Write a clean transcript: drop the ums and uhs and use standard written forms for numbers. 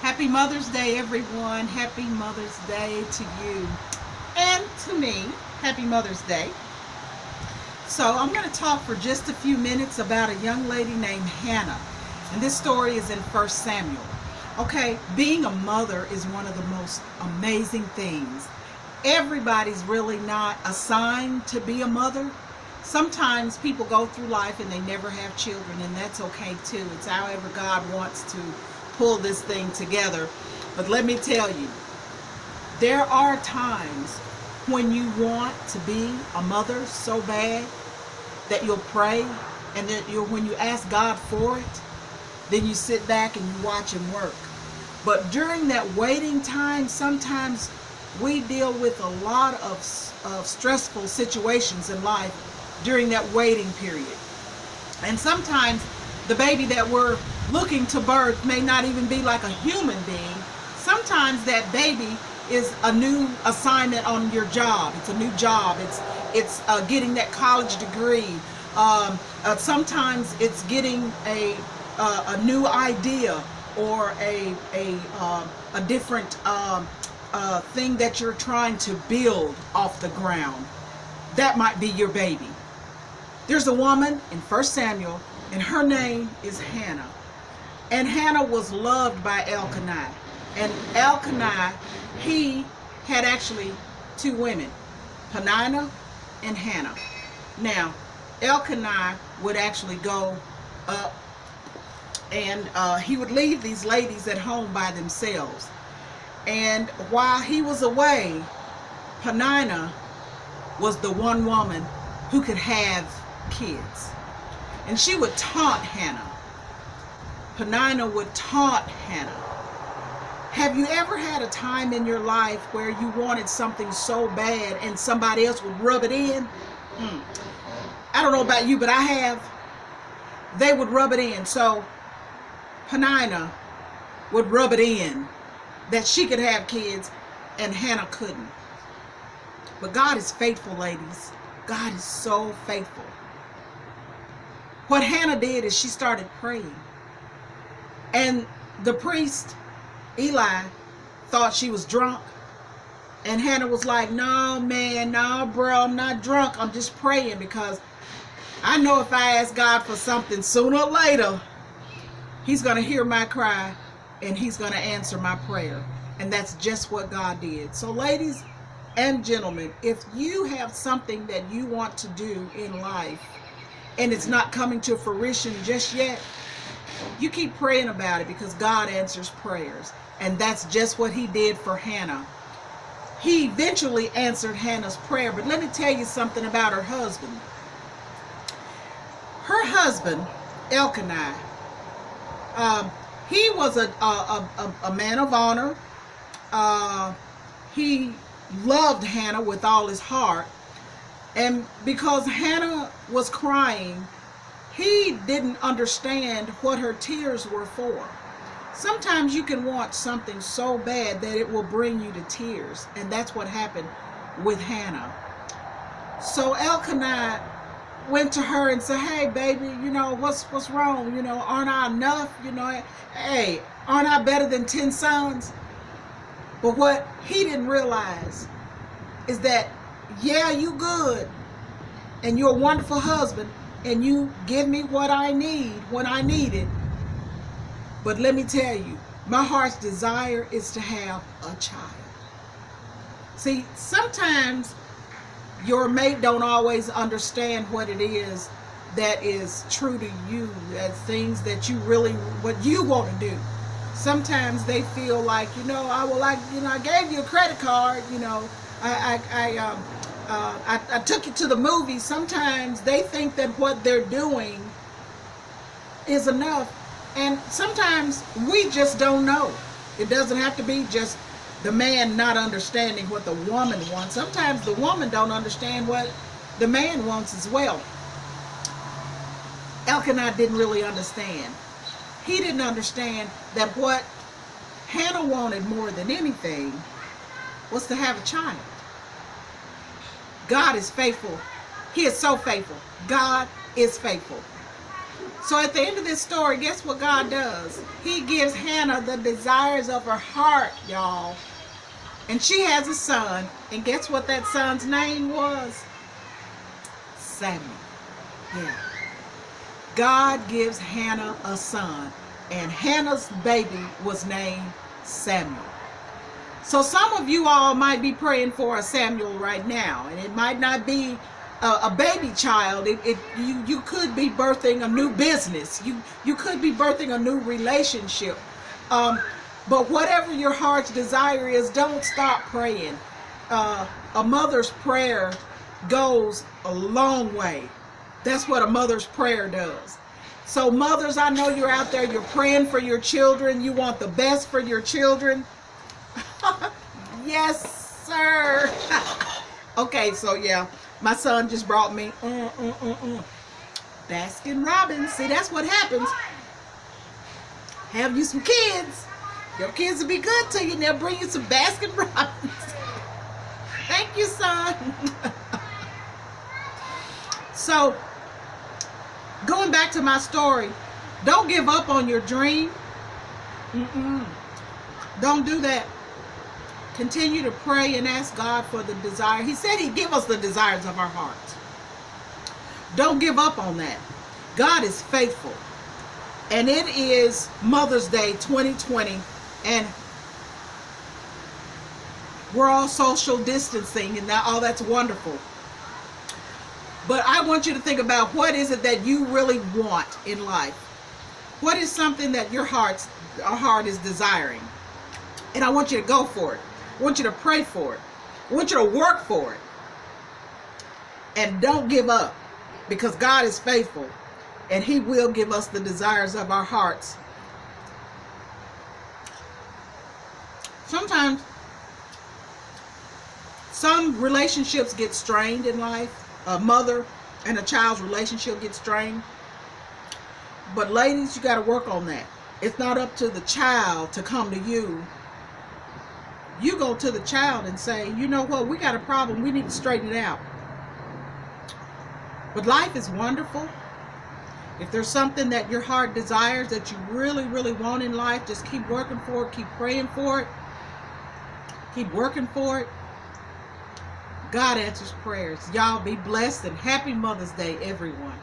Happy Mother's Day, everyone. Happy Mother's Day to you and to me. Happy Mother's Day. So, I'm going to talk for just a few minutes about a young lady named Hannah. And this story is in 1 Samuel. Okay, being a mother is one of the most amazing things. Everybody's really not assigned to be a mother. Sometimes people go through life and they never have children, and that's okay too. It's however God wants to pull this thing together. But let me tell you, there are times when you want to be a mother so bad that you'll pray, and that when you ask God for it, then you sit back and you watch Him work. But during that waiting time, sometimes we deal with a lot of stressful situations in life during that waiting period. And sometimes the baby that we're looking to birth may not even be like a human being. Sometimes that baby is a new assignment on your job. It's a new job. It's getting that college degree. Sometimes it's getting a new idea, or a different thing that you're trying to build off the ground. That might be your baby. There's a woman in 1 Samuel, and her name is Hannah. And Hannah was loved by Elkanah. And Elkanah, he had actually two women, Peninnah and Hannah. Now, Elkanah would actually go up, and he would leave these ladies at home by themselves. And while he was away, Peninnah was the one woman who could have kids. And she would taunt Hannah. Peninnah would taunt Hannah. Have you ever had a time in your life where you wanted something so bad and somebody else would rub it in? I don't know about you, but I have. They would rub it in. So Peninnah would rub it in that she could have kids and Hannah couldn't. But God is faithful, ladies. God is so faithful. What Hannah did is she started praying. And the priest, Eli, thought she was drunk. And Hannah was like, no, man, no, bro, I'm not drunk. I'm just praying, because I know if I ask God for something, sooner or later, He's going to hear my cry and He's going to answer my prayer. And that's just what God did. So ladies and gentlemen, if you have something that you want to do in life and it's not coming to fruition just yet, you keep praying about it, because God answers prayers. And that's just what He did for Hannah. He eventually answered Hannah's prayer. But let me tell you something about her husband. Her husband, Elkanah, he was a man of honor. He loved Hannah with all his heart. And because Hannah was crying, he didn't understand what her tears were for. Sometimes you can want something so bad that it will bring you to tears. And that's what happened with Hannah. So Elkanah went to her and said, hey, baby, what's wrong? Aren't I enough? Hey, aren't I better than 10 sons? But what he didn't realize is that, yeah, you good, and you're a wonderful husband, and you give me what I need when I need it. But let me tell you, my heart's desire is to have a child. See, sometimes your mate don't always understand what it is that is true to you, as things that you really, what you want to do. Sometimes they feel like, I gave you a credit card, I took you to the movies. Sometimes they think that what they're doing is enough. And sometimes we just don't know. It doesn't have to be just the man not understanding what the woman wants. Sometimes the woman don't understand what the man wants as well. Elkanah didn't really understand. He didn't understand that what Hannah wanted more than anything was to have a child. God is faithful. He is so faithful. God is faithful. So at the end of this story, guess what God does? He gives Hannah the desires of her heart, y'all. And she has a son. And guess what that son's name was? Samuel. Yeah. God gives Hannah a son. And Hannah's baby was named Samuel. So some of you all might be praying for a Samuel right now. And it might not be a baby child. You could be birthing a new business. You could be birthing a new relationship. But whatever your heart's desire is, don't stop praying. A mother's prayer goes a long way. That's what a mother's prayer does. So mothers, I know you're out there, you're praying for your children. You want the best for your children. Yes, sir. Okay, so yeah, my son just brought me Baskin Robbins. See, that's what happens. Have you some kids. Your kids will be good to you and they'll bring you some Baskin Robbins. Thank you, son. So, going back to my story, don't give up on your dream. Don't do that. Continue to pray and ask God for the desire. He said He'd give us the desires of our hearts. Don't give up on that. God is faithful. And it is Mother's Day 2020. And we're all social distancing and all that's wonderful. But I want you to think about, what is it that you really want in life? What is something that your heart is desiring? And I want you to go for it. I want you to pray for it. I want you to work for it. And don't give up, because God is faithful and He will give us the desires of our hearts. Sometimes some relationships get strained in life. A mother and a child's relationship gets strained. But ladies, you got to work on that. It's not up to the child to come to you. You go to the child and say, you know what, we got a problem. We need to straighten it out. But life is wonderful. If there's something that your heart desires that you really, really want in life, just keep working for it. Keep praying for it. Keep working for it. God answers prayers. Y'all be blessed and happy Mother's Day, everyone.